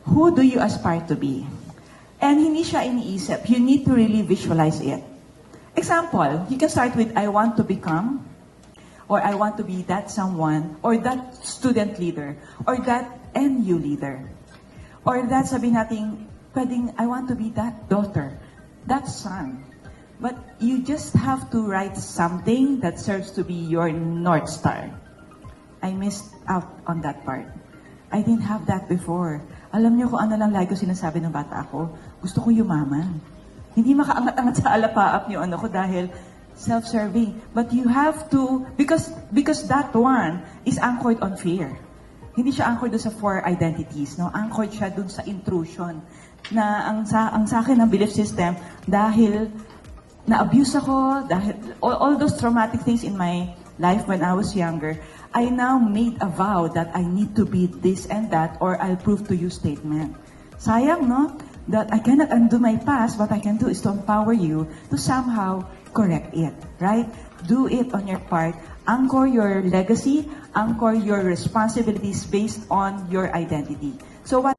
Who do you aspire to be? And hindi siya iniisip. You need to really visualize it. Example, you can start with, I want to become, or I want to be that someone, or that student leader, or that NU leader. Or that sabihin natin, pwedeng, I want to be that daughter, that son. But you just have to write something that serves to be your North Star. I missed out on that part. I didn't have that before. Alam niyo kung ano lang lagi ko sinasabi ng bata ako, gusto ko yumaman. Hindi makaangat-angat sa alapaap niyo ano ko dahil self-serving. But you have to, because that one is anchored on fear. Hindi siya anchored doon sa four identities, no? Anchored siya doon sa intrusion. Na ang sa akin ang belief system, dahil na-abuse ako, dahil all those traumatic things in my life when I was younger, I now made a vow that I need to be this and that or I'll prove to you statement. Sayang, no? That I cannot undo my past. What I can do is to empower you to somehow correct it, right? Do it on your part. Anchor your legacy, anchor your responsibilities based on your identity. So what